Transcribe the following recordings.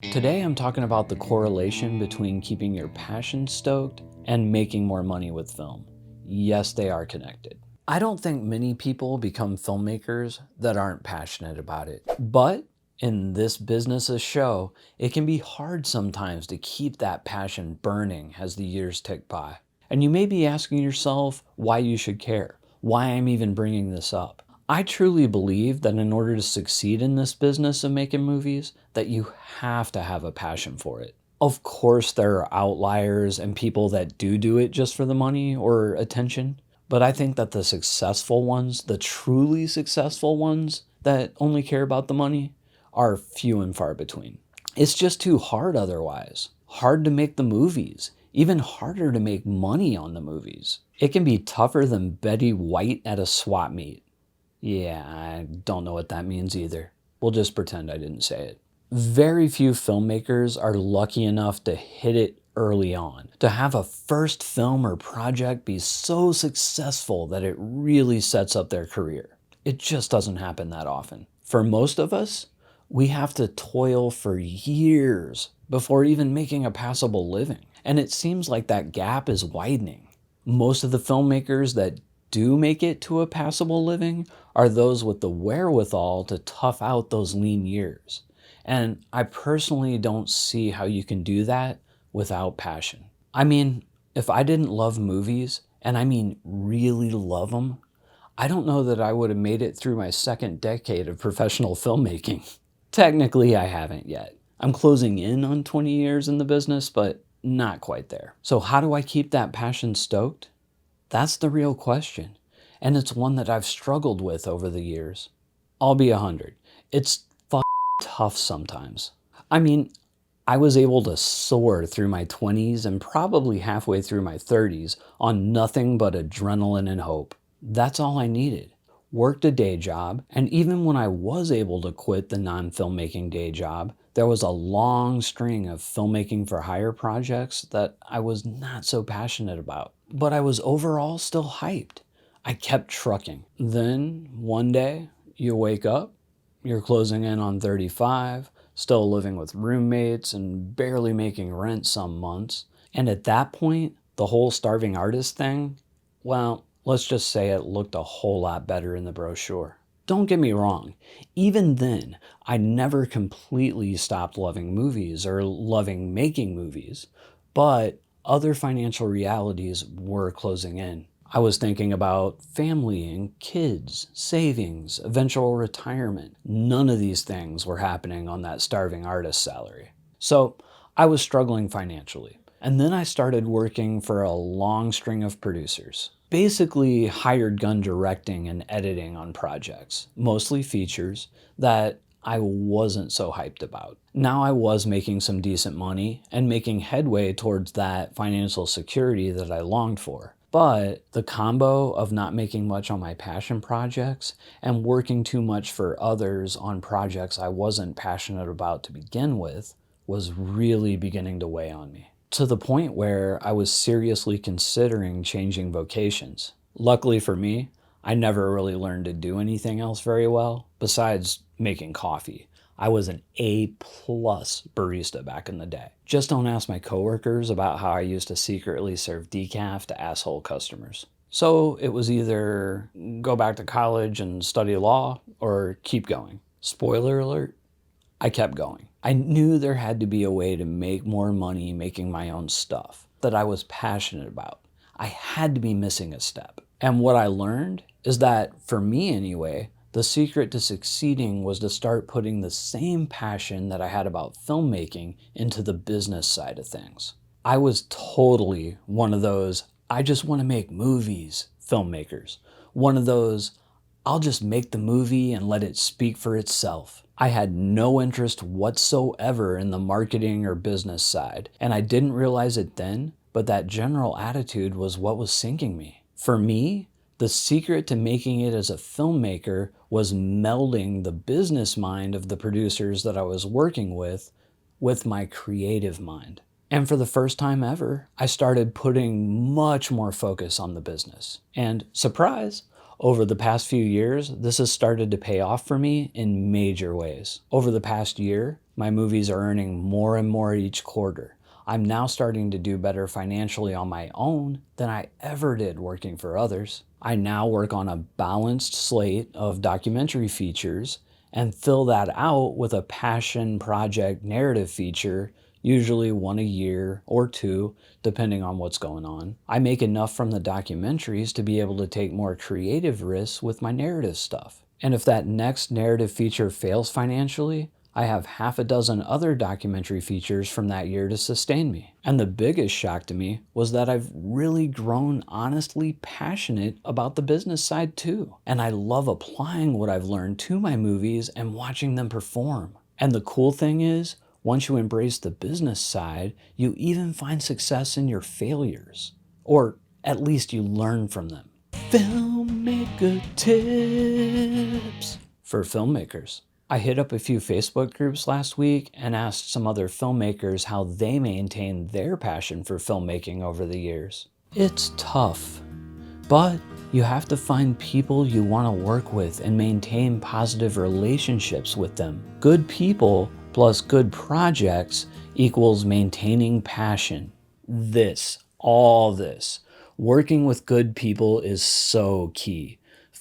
Today I'm talking about the correlation between keeping your passion stoked and making more money with film. Yes, they are connected. I don't think many people become filmmakers that aren't passionate about it. But in this business of show, it can be hard sometimes to keep that passion burning as the years tick by. And you may be asking yourself why you should care, why I'm even bringing this up. I truly believe that in order to succeed in this business of making movies, that you have to have a passion for it. Of course, there are outliers and people that do it just for the money or attention, but I think that the successful ones, the truly successful ones that only care about the money, are few and far between. It's just too hard otherwise. Hard to make the movies, even harder to make money on the movies. It can be tougher than Betty White at a swap meet. Yeah, I don't know what that means either. We'll just pretend I didn't say it. Very few filmmakers are lucky enough to hit it early on, to have a first film or project be so successful that it really sets up their career. It just doesn't happen that often. For most of us, we have to toil for years before even making a passable living. And it seems like that gap is widening. Most of the filmmakers that do make it to a passable living are those with the wherewithal to tough out those lean years. And I personally don't see how you can do that without passion. I mean, if I didn't love movies, and I mean really love them, I don't know that I would have made it through my second decade of professional filmmaking. Technically, I haven't yet. I'm closing in on 20 years in the business, but not quite there. So how do I keep that passion stoked? That's the real question, and it's one that I've struggled with over the years. I'll be 100. It's tough sometimes. I mean, I was able to soar through my 20s and probably halfway through my 30s on nothing but adrenaline and hope. That's all I needed. Worked a day job, and even when I was able to quit the non-filmmaking day job, there was a long string of filmmaking for hire projects that I was not so passionate about. But I was overall still hyped. I kept trucking. Then, one day, you wake up, you're closing in on 35, still living with roommates and barely making rent some months. And at that point, the whole starving artist thing, well, let's just say it looked a whole lot better in the brochure. Don't get me wrong, even then, I never completely stopped loving movies or loving making movies, but other financial realities were closing in. I was thinking about family and kids, savings, eventual retirement. None of these things were happening on that starving artist salary. So I was struggling financially. And then I started working for a long string of producers. Basically hired gun directing and editing on projects, mostly features, that I wasn't so hyped about. Now I was making some decent money and making headway towards that financial security that I longed for. But the combo of not making much on my passion projects and working too much for others on projects I wasn't passionate about to begin with was really beginning to weigh on me, to the point where I was seriously considering changing vocations. Luckily for me, I never really learned to do anything else very well besides making coffee. I was an A-plus barista back in the day. Just don't ask my coworkers about how I used to secretly serve decaf to asshole customers. So it was either go back to college and study law or keep going. Spoiler alert, I kept going. I knew there had to be a way to make more money making my own stuff that I was passionate about. I had to be missing a step. And what I learned is that, for me anyway, the secret to succeeding was to start putting the same passion that I had about filmmaking into the business side of things. I was totally one of those, I just want to make movies filmmakers. One of those, I'll just make the movie and let it speak for itself. I had no interest whatsoever in the marketing or business side, and I didn't realize it then, but that general attitude was what was sinking me. For me, the secret to making it as a filmmaker was melding the business mind of the producers that I was working with my creative mind. And for the first time ever, I started putting much more focus on the business. And surprise, over the past few years, this has started to pay off for me in major ways. Over the past year, My movies are earning more and more each quarter. I'm now starting to do better financially on my own than I ever did working for others. I now work on a balanced slate of documentary features and fill that out with a passion project narrative feature, usually one a year or two, depending on what's going on. I make enough from the documentaries to be able to take more creative risks with my narrative stuff. And if that next narrative feature fails financially, I have half a dozen other documentary features from that year to sustain me. And the biggest shock to me was that I've really grown honestly passionate about the business side too. And I love applying what I've learned to my movies and watching them perform. And the cool thing is, once you embrace the business side, you even find success in your failures. Or at least you learn from them. Filmmaker tips for filmmakers. I hit up a few Facebook groups last week and asked some other filmmakers how they maintained their passion for filmmaking over the years. It's tough, but you have to find people you want to work with and maintain positive relationships with them. Good people plus good projects equals maintaining passion. All this. Working with good people is so key.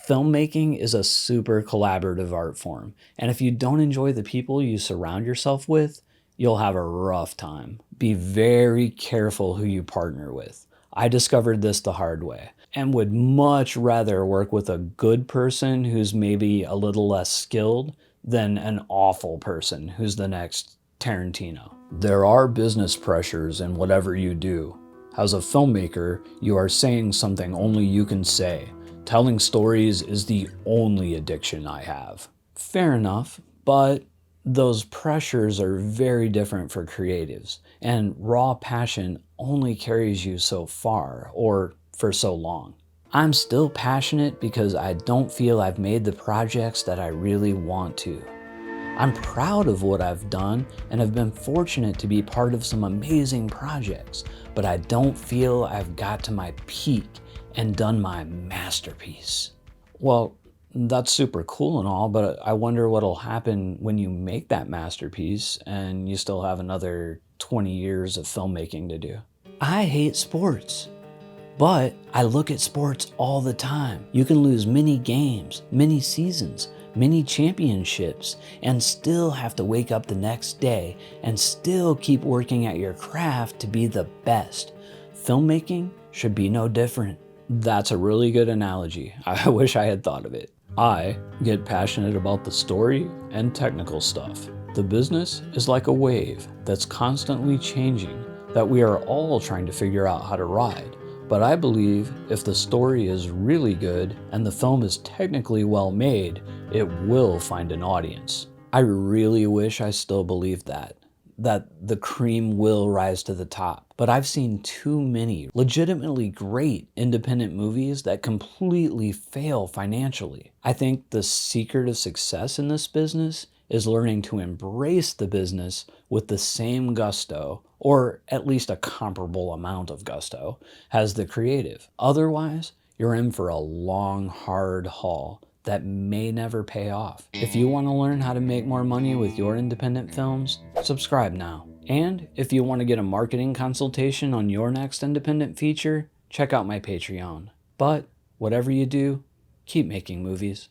Filmmaking is a super collaborative art form, and if you don't enjoy the people you surround yourself with, you'll have a rough time. Be very careful who you partner with. I discovered this the hard way and would much rather work with a good person who's maybe a little less skilled than an awful person who's the next Tarantino. There are business pressures in whatever you do. As a filmmaker, you are saying something only you can say. Telling stories is the only addiction I have. Fair enough, but those pressures are very different for creatives, and raw passion only carries you so far, or for so long. I'm still passionate because I don't feel I've made the projects that I really want to. I'm proud of what I've done and have been fortunate to be part of some amazing projects, but I don't feel I've got to my peak and done my masterpiece. Well, that's super cool and all, but I wonder what'll happen when you make that masterpiece and you still have another 20 years of filmmaking to do. I hate sports, but I look at sports all the time. You can lose many games, many seasons, many championships, and still have to wake up the next day and still keep working at your craft to be the best. Filmmaking should be no different. That's a really good analogy. I wish I had thought of it. I get passionate about the story and technical stuff. The business is like a wave that's constantly changing that we are all trying to figure out how to ride. But I believe if the story is really good and the film is technically well made, it will find an audience. I really wish I still believed that the cream will rise to the top. But I've seen too many legitimately great independent movies that completely fail financially. I think the secret of success in this business is learning to embrace the business with the same gusto, or at least a comparable amount of gusto, as the creative. Otherwise, you're in for a long, hard haul that may never pay off. If you want to learn how to make more money with your independent films, subscribe now. And if you want to get a marketing consultation on your next independent feature, check out my Patreon. But whatever you do, keep making movies.